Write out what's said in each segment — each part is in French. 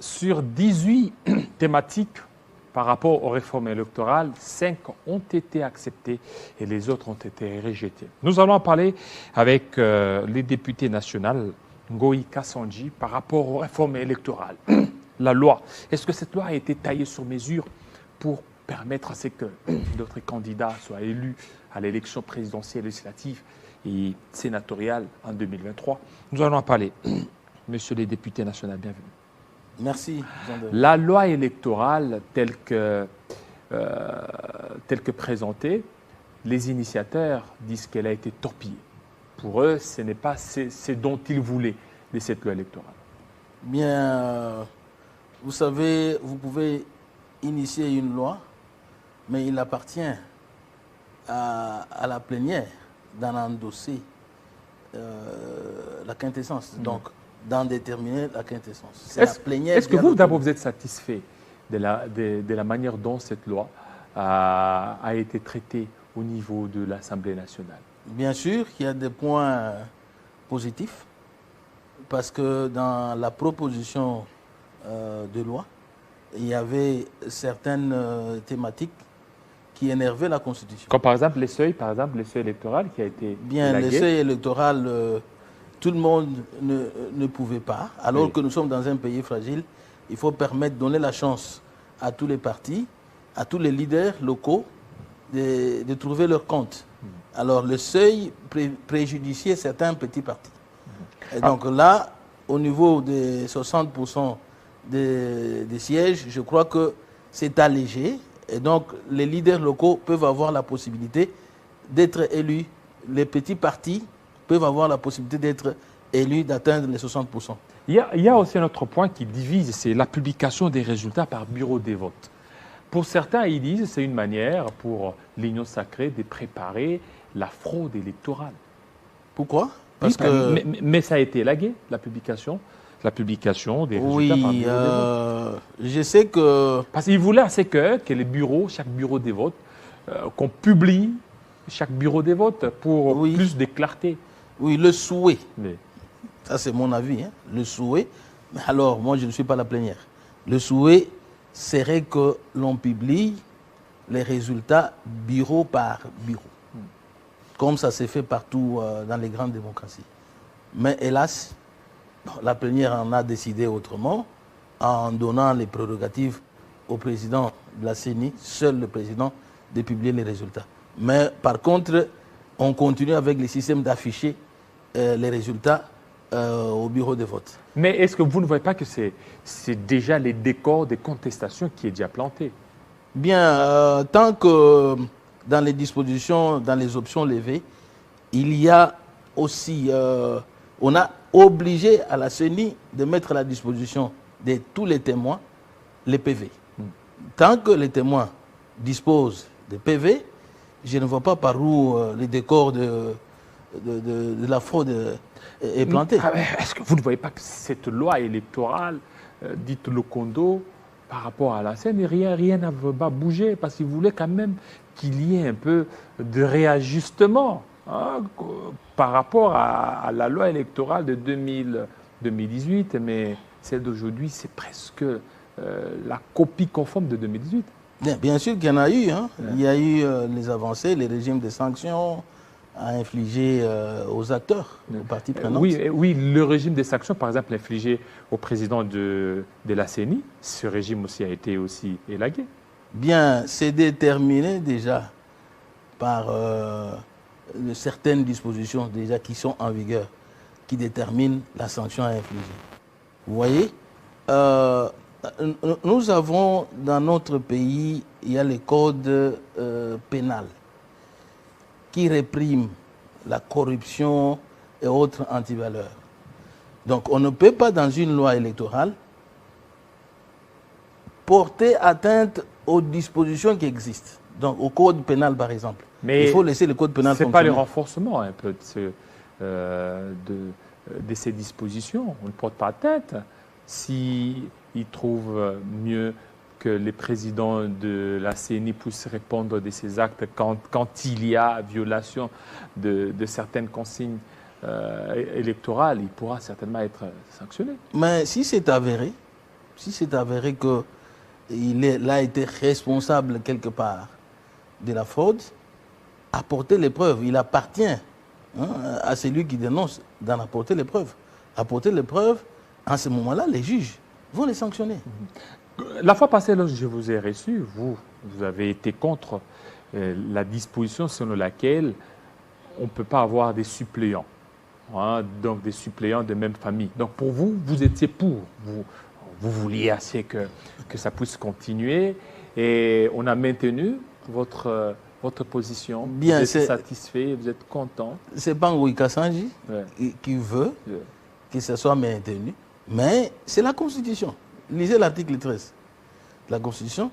Sur 18 thématiques par rapport aux réformes électorales, 5 ont été acceptées et les autres ont été rejetées. Nous allons en parler avec les députés nationaux, Ngoï Kassanji, par rapport aux réformes électorales. La loi, est-ce que cette loi a été taillée sur mesure pour permettre à ce que d'autres candidats soient élus à l'élection présidentielle, législative et sénatoriale en 2023? Nous allons en parler. Monsieur les députés nationaux, bienvenue. Merci. La loi électorale telle que présentée, les initiateurs disent qu'elle a été torpillée. Pour eux, ce n'est pas ce dont ils voulaient de cette loi électorale. Bien, vous savez, vous pouvez initier une loi, mais il appartient à la plénière d'en endosser la quintessence. Donc, d'en déterminer la quintessence. Est-ce que vous, d'abord, vous êtes satisfait de la manière dont cette loi a été traitée au niveau de l'Assemblée nationale? Bien sûr, il y a des points positifs, parce que dans la proposition de loi, il y avait certaines thématiques qui énervaient la Constitution. Comme par exemple les seuils électoraux qui a été bien élagué. Les seuils électoraux, tout le monde ne pouvait pas. Alors que nous sommes dans un pays fragile, il faut donner la chance à tous les partis, à tous les leaders locaux de trouver leur compte. Alors le seuil préjudiciait certains petits partis. Et donc là, au niveau des 60% des sièges, je crois que c'est allégé. Et donc les leaders locaux peuvent avoir la possibilité d'être élus. Les petits partis peuvent avoir la possibilité d'être élus, d'atteindre les 60%. Il y a aussi un autre point qui divise, c'est la publication des résultats par bureau des votes. Pour certains, ils disent que c'est une manière pour l'Union sacrée de préparer la fraude électorale. Pourquoi? Mais ça a été élagué, la publication des résultats par bureau des votes. Je sais que... Parce qu'ils voulaient assez que les bureaux, chaque bureau des votes, qu'on publie chaque bureau des votes pour plus de clarté. Oui, le souhait. Mais... Ça, c'est mon avis. Hein. Le souhait. Alors, moi, je ne suis pas la plénière. Le souhait serait que l'on publie les résultats bureau par bureau. Comme ça s'est fait partout dans les grandes démocraties. Mais hélas, la plénière en a décidé autrement en donnant les prérogatives au président de la CENI, seul le président, de publier les résultats. Mais par contre, on continue avec les systèmes d'afficher les résultats au bureau de vote. Mais est-ce que vous ne voyez pas que c'est déjà les décors des contestations qui est déjà planté? Bien, tant que dans les dispositions, dans les options levées, il y a aussi, on a obligé à la CENI de mettre à la disposition de tous les témoins les PV. Tant que les témoins disposent de PV, je ne vois pas par où les décors de la fraude est planté. Est-ce que vous ne voyez pas que cette loi électorale, dite Lokondo, par rapport à la scène, rien n'a bougé, parce qu'ils voulaient quand même qu'il y ait un peu de réajustement par rapport à la loi électorale de 2018, mais celle d'aujourd'hui, c'est presque la copie conforme de 2018. Bien sûr qu'il y en a eu. Hein. Il y a eu les avancées, les régimes de sanctions à infliger aux acteurs, aux parties prenantes. Oui, le régime des sanctions, par exemple, infligé au président de la CENI, ce régime aussi a été élagué. Bien, c'est déterminé déjà par certaines dispositions déjà qui sont en vigueur, qui déterminent la sanction à infliger. Vous voyez, nous avons dans notre pays, il y a le code pénal qui réprime la corruption et autres antivaleurs. Donc on ne peut pas, dans une loi électorale, porter atteinte aux dispositions qui existent. Donc au code pénal, par exemple. Mais il faut laisser le code pénal fonctionner. Ce n'est pas le renforcement un peu de ces dispositions. On ne porte pas atteinte. S'ils trouvent mieux que les présidents de la CENI puissent répondre de ces actes quand il y a violation de certaines consignes électorales, il pourra certainement être sanctionné. Mais si c'est avéré si c'est avéré qu'il a été responsable quelque part de la fraude, apporter les preuves. Il appartient à celui qui dénonce d'en apporter les preuves. Apporter les preuves, en ce moment-là, les juges vont les sanctionner. La fois passée, lorsque je vous ai reçu, vous avez été contre la disposition selon laquelle on ne peut pas avoir des suppléants, donc des suppléants de même famille. Donc pour vous, vous étiez pour, vous vouliez assez que ça puisse continuer et on a maintenu votre position. Bien, vous êtes satisfait, vous êtes content. C'est Bangui Kassanji qui veut que ça soit maintenu, mais c'est la Constitution. Lisez l'article 13 de la Constitution,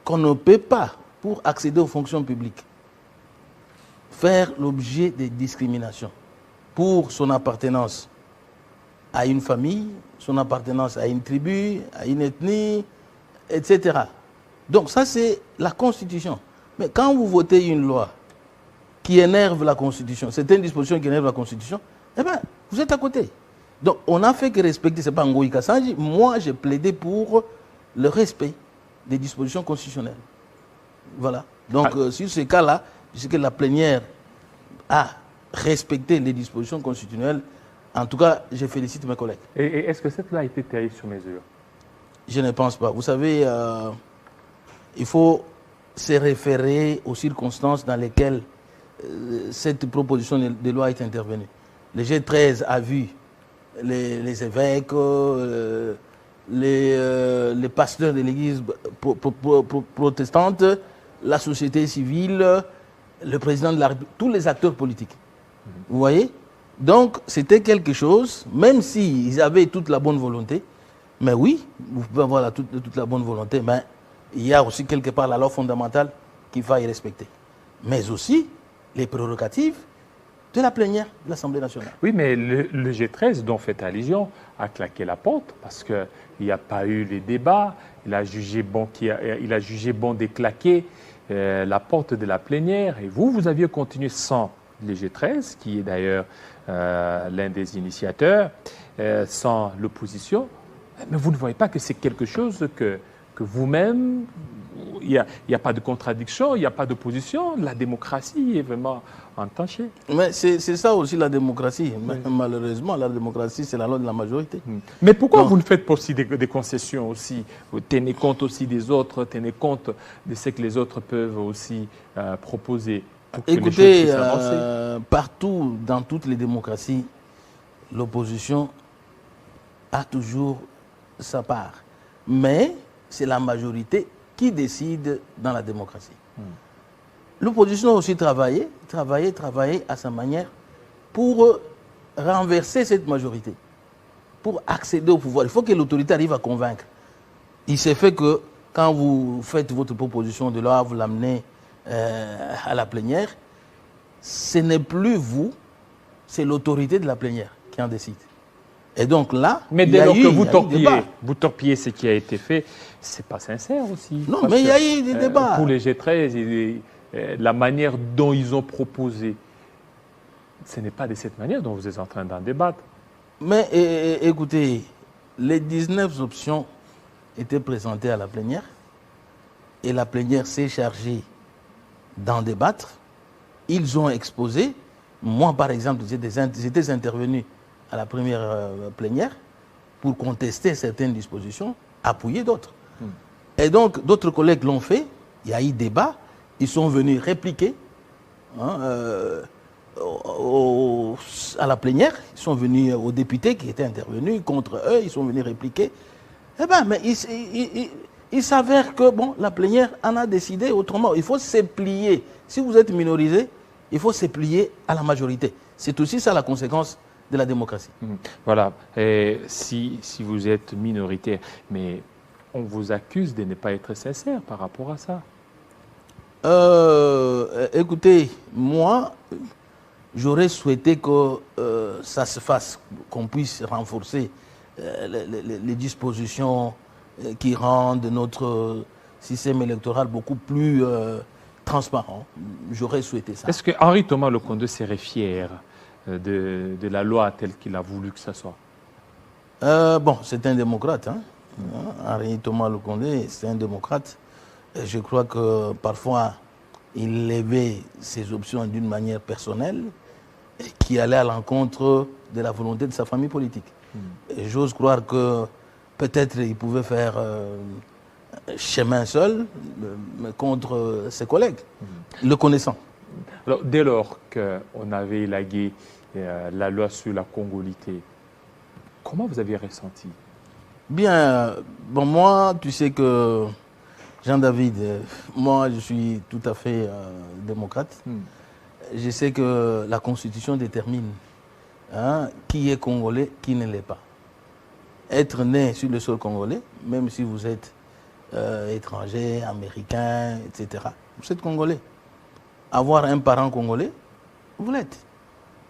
qu'on ne peut pas, pour accéder aux fonctions publiques, faire l'objet de discriminations pour son appartenance à une famille, son appartenance à une tribu, à une ethnie, etc. Donc ça, c'est la Constitution. Mais quand vous votez une loi qui énerve la Constitution, c'est une disposition qui énerve la Constitution, eh bien, vous êtes à côté. Donc, on n'a fait que respecter, c'est pas Ngoï Kassanji. Moi, j'ai plaidé pour le respect des dispositions constitutionnelles. Voilà. Donc, sur ce cas-là, puisque la plénière a respecté les dispositions constitutionnelles, en tout cas, je félicite mes collègues. Et est-ce que cette loi a été taillée sur mesure? Je ne pense pas. Vous savez, il faut se référer aux circonstances dans lesquelles cette proposition de loi est intervenue. Le G13 a vu les évêques, les pasteurs de l'église protestante, la société civile, le président de la République, tous les acteurs politiques. Vous voyez? Donc, c'était quelque chose, même s'ils avaient toute la bonne volonté, mais oui, vous pouvez avoir toute la bonne volonté, mais il y a aussi quelque part la loi fondamentale qu'il faut y respecter. Mais aussi les prérogatives de la plénière de l'Assemblée nationale. Oui, mais le G13 dont fait allusion a claqué la porte parce qu'il n'y a pas eu les débats. Il a jugé bon d'éclaquer la porte de la plénière. Et vous aviez continué sans le G13, qui est d'ailleurs l'un des initiateurs, sans l'opposition. Mais vous ne voyez pas que c'est quelque chose que vous-même, il n'y a pas de contradiction, il n'y a pas d'opposition. La démocratie est vraiment entachée. Mais c'est ça aussi la démocratie. Oui. Malheureusement, la démocratie, c'est la loi de la majorité. Mais pourquoi vous ne faites pas aussi des concessions aussi? Vous tenez compte aussi des autres, tenez compte de ce que les autres peuvent aussi proposer. Écoutez, partout, dans toutes les démocraties, l'opposition a toujours sa part. Mais c'est la majorité qui décide dans la démocratie. L'opposition a aussi travaillé à sa manière pour renverser cette majorité, pour accéder au pouvoir. Il faut que l'autorité arrive à convaincre. Il s'est fait que quand vous faites votre proposition de loi, vous l'amenez à la plénière, ce n'est plus vous, c'est l'autorité de la plénière qui en décide. Et donc là, mais dès lors que vous torpillez ce qui a été fait, c'est pas sincère aussi. Non, mais il y a eu des débats. Pour les G13, la manière dont ils ont proposé, ce n'est pas de cette manière dont vous êtes en train d'en débattre. Mais écoutez, les 19 options étaient présentées à la plénière et la plénière s'est chargée d'en débattre. Ils ont exposé. Moi, par exemple, j'étais intervenu à la première plénière pour contester certaines dispositions, appuyer d'autres. Et donc, d'autres collègues l'ont fait. Il y a eu débat. Ils sont venus répliquer à la plénière. Ils sont venus aux députés qui étaient intervenus contre eux. Ils sont venus répliquer. Eh bien, mais il s'avère que bon, la plénière en a décidé autrement. Il faut se plier. Si vous êtes minorisé, il faut se plier à la majorité. C'est aussi ça la conséquence de la démocratie. Voilà. Et si vous êtes minoritaire, mais on vous accuse de ne pas être sincère par rapport à ça. Écoutez, moi, j'aurais souhaité que ça se fasse, qu'on puisse renforcer les dispositions qui rendent notre système électoral beaucoup plus transparent. J'aurais souhaité ça. Est-ce que Henri Thomas Lokondo serait fier de la loi telle qu'il a voulu que ça soit? Bon, c'est un démocrate. Hein. Henri Thomas Leconde, c'est un démocrate. Et je crois que parfois, il levait ses options d'une manière personnelle qui allait à l'encontre de la volonté de sa famille politique. Et j'ose croire que peut-être il pouvait faire chemin seul, mais contre ses collègues, le connaissant. Alors, dès lors qu'on avait élagué la loi sur la congolité, comment vous avez ressenti? Bien, bon, moi, tu sais que Jean-David, moi, je suis tout à fait démocrate. Je sais que la Constitution détermine qui est congolais, qui ne l'est pas. Être né sur le sol congolais, même si vous êtes étranger, américain, etc., vous êtes congolais. Avoir un parent congolais, vous l'êtes.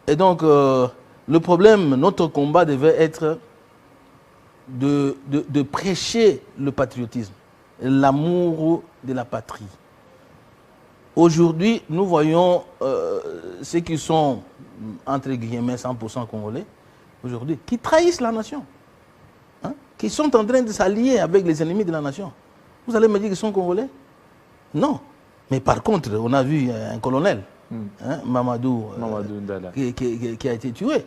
Et donc, le problème, notre combat devait être de prêcher le patriotisme, l'amour de la patrie. Aujourd'hui, nous voyons ceux qui sont, entre guillemets, 100% congolais, aujourd'hui, qui trahissent la nation, qui sont en train de s'allier avec les ennemis de la nation. Vous allez me dire qu'ils sont congolais? Non. Mais par contre, on a vu un colonel, Mamadou Ndala, qui a été tué.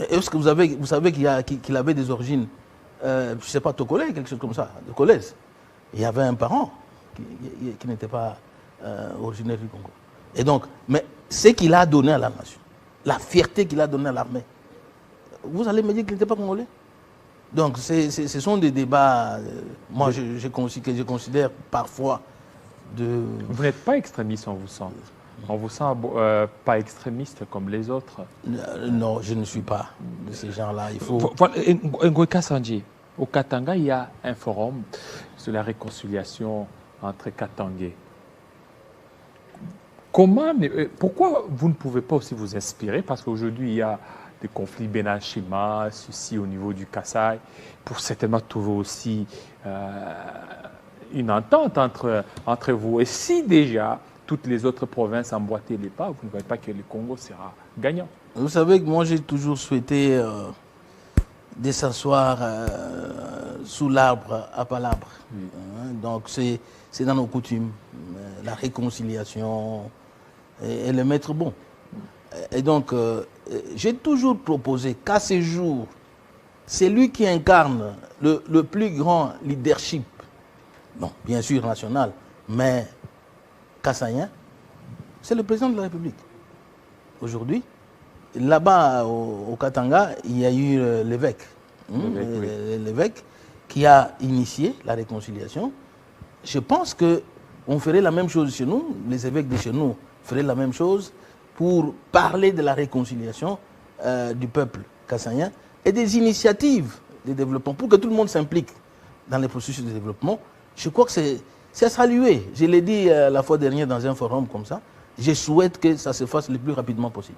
Est-ce que vous savez qu'il avait des origines, je ne sais pas, togolais, quelque chose comme ça, de Colaise? Il y avait un parent qui n'était pas originaire du Congo. Et donc, mais ce qu'il a donné à la nation, la fierté qu'il a donnée à l'armée, vous allez me dire qu'il n'était pas congolais? Donc, ce sont des débats, moi, que je considère parfois de... Vous n'êtes pas extrémiste, on vous sent. On vous sent pas extrémiste comme les autres. Non, je ne suis pas de ces gens-là. Il faut... Voilà, Ngoï Kassanji, au Katanga, il y a un forum sur la réconciliation entre Katangais. Pourquoi vous ne pouvez pas aussi vous inspirer? Parce qu'aujourd'hui, il y a des conflits Benachima, ceci au niveau du Kasaï, pour certainement trouver aussi une entente entre vous. Et si déjà toutes les autres provinces emboîtaient les pas, vous ne voyez pas que le Congo sera gagnant? Vous savez que moi, j'ai toujours souhaité de s'asseoir sous l'arbre à palabre. Donc, c'est dans nos coutumes, la réconciliation et le maître bon. Et donc, j'ai toujours proposé qu'à ce jour, c'est lui qui incarne le plus grand leadership, bon, bien sûr national, mais kassaïen, c'est le président de la République. Aujourd'hui, là-bas au Katanga, il y a eu l'évêque, l'évêque qui a initié la réconciliation. Je pense qu'on ferait la même chose chez nous, les évêques de chez nous feraient la même chose pour parler de la réconciliation du peuple kassaïen et des initiatives de développement, pour que tout le monde s'implique dans les processus de développement. Je crois que c'est à saluer. Je l'ai dit la fois dernière dans un forum comme ça. Je souhaite que ça se fasse le plus rapidement possible.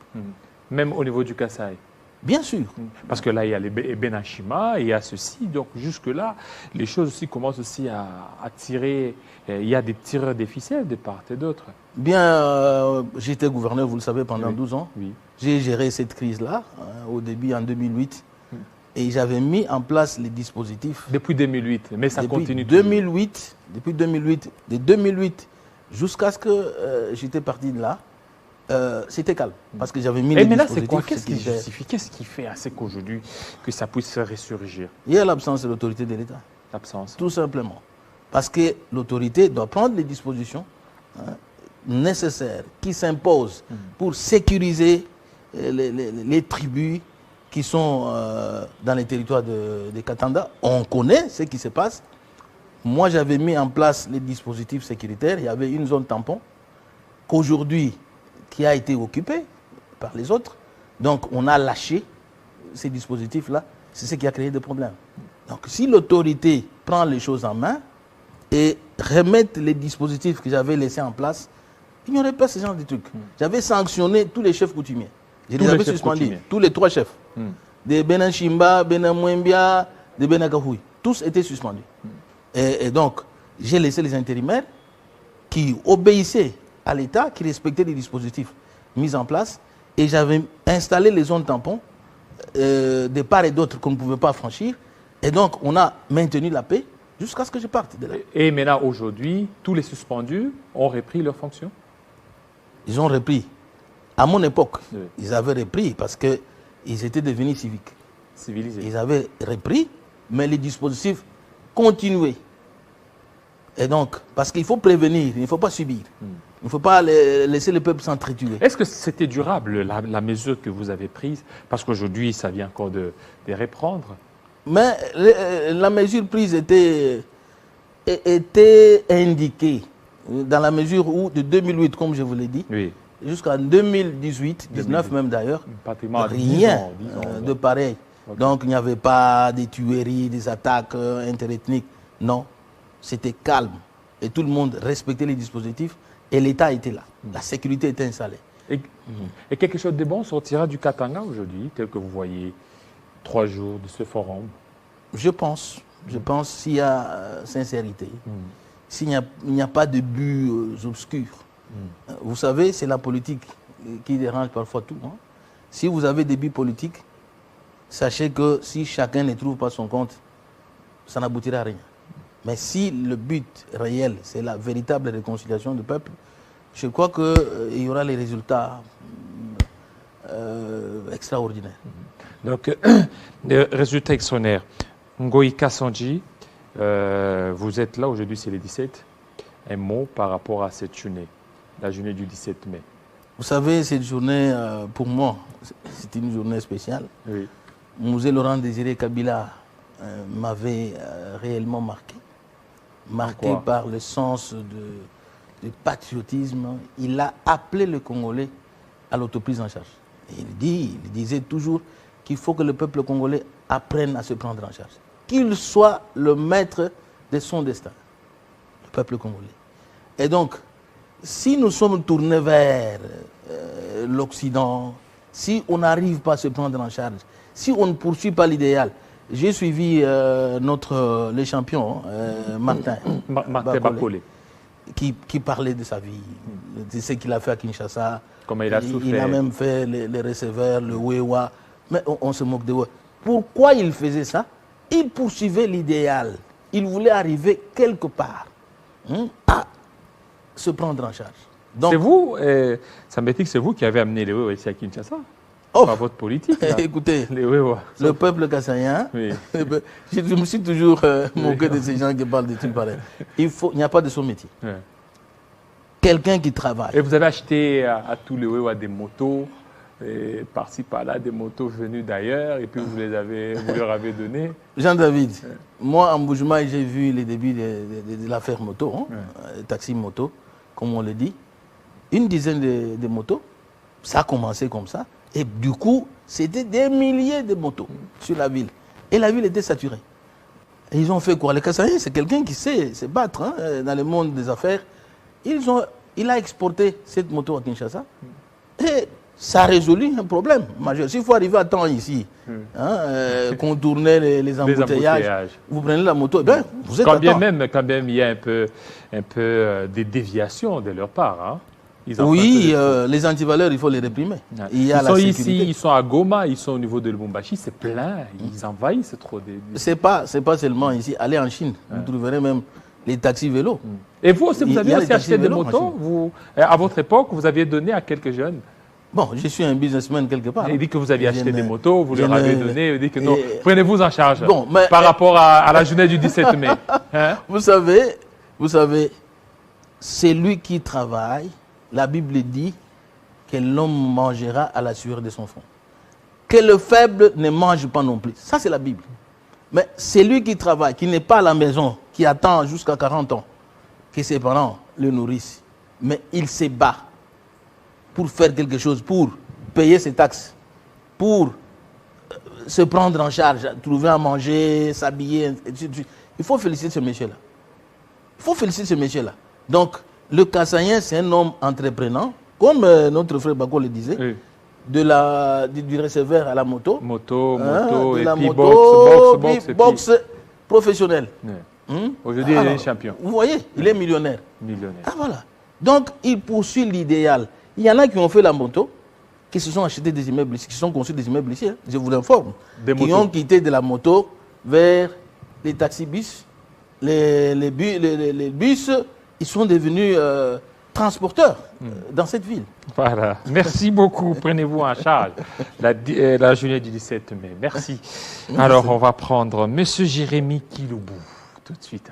Même au niveau du Kasaï? Bien sûr. Parce que là, il y a les Benachima, il y a ceci. Donc jusque-là, les choses aussi commencent aussi à tirer. Il y a des tireurs des ficelles de part et d'autre. Bien, j'étais gouverneur, vous le savez, pendant 12 ans. Oui. J'ai géré cette crise-là, au début en 2008. Et j'avais mis en place les dispositifs. Depuis 2008, mais ça continue toujours. Depuis 2008, de 2008 jusqu'à ce que j'étais parti de là, c'était calme. Parce que j'avais mis les mais là, dispositifs. c'est quoi? Qu'est-ce qui justifie? Qu'est-ce qui fait à ce qu'aujourd'hui que ça puisse ressurgir? Il y a l'absence de l'autorité de l'État. L'absence. Tout simplement. Parce que l'autorité doit prendre les dispositions nécessaires qui s'imposent pour sécuriser les tribus qui sont dans les territoires de Katanga. On connaît ce qui se passe. Moi, j'avais mis en place les dispositifs sécuritaires. Il y avait une zone tampon qu'aujourd'hui, qui a été occupée par les autres. Donc, on a lâché ces dispositifs-là. C'est ce qui a créé des problèmes. Donc, si l'autorité prend les choses en main et remet les dispositifs que j'avais laissés en place, il n'y aurait pas ce genre de trucs. J'avais sanctionné tous les chefs coutumiers. Je les avais suspendus, tous les 3 chefs. De Benachimba, Benamwembia, de Benakahoui. Tous étaient suspendus. Et donc, j'ai laissé les intérimaires qui obéissaient à l'État, qui respectaient les dispositifs mis en place. Et j'avais installé les zones tampons de part et d'autre qu'on ne pouvait pas franchir. Et donc, on a maintenu la paix jusqu'à ce que je parte de là. Et maintenant, aujourd'hui, tous les suspendus ont repris leurs fonctions? Ils ont repris. À mon époque, Oui. ils avaient repris parce qu'ils étaient devenus civiques. Civilisés. Ils avaient repris, mais les dispositifs continuaient. Et donc, parce qu'il faut prévenir, il ne faut pas subir. Il ne faut pas laisser le peuple s'entretuer. Est-ce que c'était durable, la mesure que vous avez prise? Parce qu'aujourd'hui, ça vient encore de reprendre. Mais la mesure prise était indiquée dans la mesure où, de 2008, comme je vous l'ai dit, Oui. jusqu'en 2018, 19 même d'ailleurs, Pratiquement rien 10 ans, de pareil. Ok. Donc il n'y avait pas des tueries, des attaques interethniques. Non, c'était calme. Et tout le monde respectait les dispositifs et l'État était là. La sécurité était installée. Et quelque chose de bon sortira du Katanga aujourd'hui, tel que vous voyez 3 jours de ce forum? Je pense s'il y a sincérité, s'il n'y a pas de buts obscurs. Vous savez, c'est la politique qui dérange parfois tout. Hein. Si vous avez des buts politiques, sachez que si chacun ne trouve pas son compte, ça n'aboutira à rien. Mais si le but réel, c'est la véritable réconciliation du peuple, je crois qu'il y aura les résultats extraordinaires. Donc, les résultats extraordinaires. Ngoï Kassanji, vous êtes là, aujourd'hui c'est le 17. Un mot par rapport à cette journée, la journée du 17 mai. Vous savez, cette journée, pour moi, c'est une journée spéciale. Oui. Mosée Laurent Désiré Kabila m'avait réellement marqué par le sens de patriotisme. Il a appelé le Congolais à l'autoprise en charge. Et il disait toujours qu'il faut que le peuple congolais apprenne à se prendre en charge. Qu'il soit le maître de son destin, le peuple congolais. Et donc, si nous sommes tournés vers l'Occident, si on n'arrive pas à se prendre en charge, si on ne poursuit pas l'idéal, j'ai suivi le champion, Martin Bakole, qui parlait de sa vie, de ce qu'il a fait à Kinshasa. Comment il a souffert. Il a même fait les receveurs, le Wewa. Mais on se moque de Wewa. Pourquoi il faisait ça? Il poursuivait l'idéal. Il voulait arriver quelque part à se prendre en charge. C'est vous, ça me dit que c'est vous qui avez amené les Wewa ici à Kinshasa? Par votre politique. Là. Écoutez, le peuple kassaïen, oui. je me suis toujours moqué de ces gens qui parlent de trucs pareils. Il n'y a pas de son métier. Oui. Quelqu'un qui travaille. Et vous avez acheté à tous les Wewa des motos, par-ci par-là, des motos venues d'ailleurs, et puis vous leur avez donné. Jean-David, moi en Boujma, j'ai vu les débuts de l'affaire moto, taxi moto, comme on le dit. Une dizaine de motos, ça a commencé comme ça. Et du coup, c'était des milliers de motos sur la ville. Et la ville était saturée. Et ils ont fait quoi? Les Kassaïens, c'est quelqu'un qui sait se battre dans le monde des affaires. Il a exporté cette moto à Kinshasa. Et ça a résolu un problème majeur. S'il faut arriver à temps ici, contourner les embouteillages, vous prenez la moto, ben, vous êtes à temps. Quand même, il y a un peu des déviations de leur part. Hein. Oui, les antivaleurs, il faut les réprimer. Ouais. Il y a ils la sont sécurité. Ici, ils sont à Goma, ils sont au niveau de Lubumbashi, c'est plein, ils envahissent trop. C'est pas seulement ici. Allez en Chine, vous trouverez même les taxis vélos. Et vous aussi, vous avez aussi acheté des motos. À votre époque, vous aviez donné à quelques jeunes. Bon, je suis un businessman quelque part. Il dit que vous aviez acheté des motos, vous leur avez donné, il dit que non, prenez-vous en charge par rapport à la journée du 17 mai. Hein? Vous savez, c'est lui qui travaille. La Bible dit que l'homme mangera à la sueur de son front. Que le faible ne mange pas non plus. Ça, c'est la Bible. Mais c'est lui qui travaille, qui n'est pas à la maison, qui attend jusqu'à 40 ans, que ses parents le nourrissent. Mais il se bat pour faire quelque chose, pour payer ses taxes, pour se prendre en charge, trouver à manger, s'habiller. Il faut féliciter ce monsieur-là. Il faut féliciter ce monsieur-là. Donc, le Kassaïen, c'est un homme entreprenant, comme notre frère Bako le disait, oui. Du receveur à la moto. Et la puis boxe professionnelle. Oui. Aujourd'hui, il est champion. Vous voyez, il est millionnaire. Ah voilà. Donc, il poursuit l'idéal. Il y en a qui ont fait la moto, qui se sont achetés des immeubles ici, qui sont construits des immeubles ici, je vous l'informe. Qui ont quitté de la moto vers les taxibus, les bus, ils sont devenus transporteurs dans cette ville. Voilà. Merci beaucoup. Prenez-vous en charge la journée du 17 mai. Merci. Alors, on va prendre M. Jérémy Kiloubou tout de suite.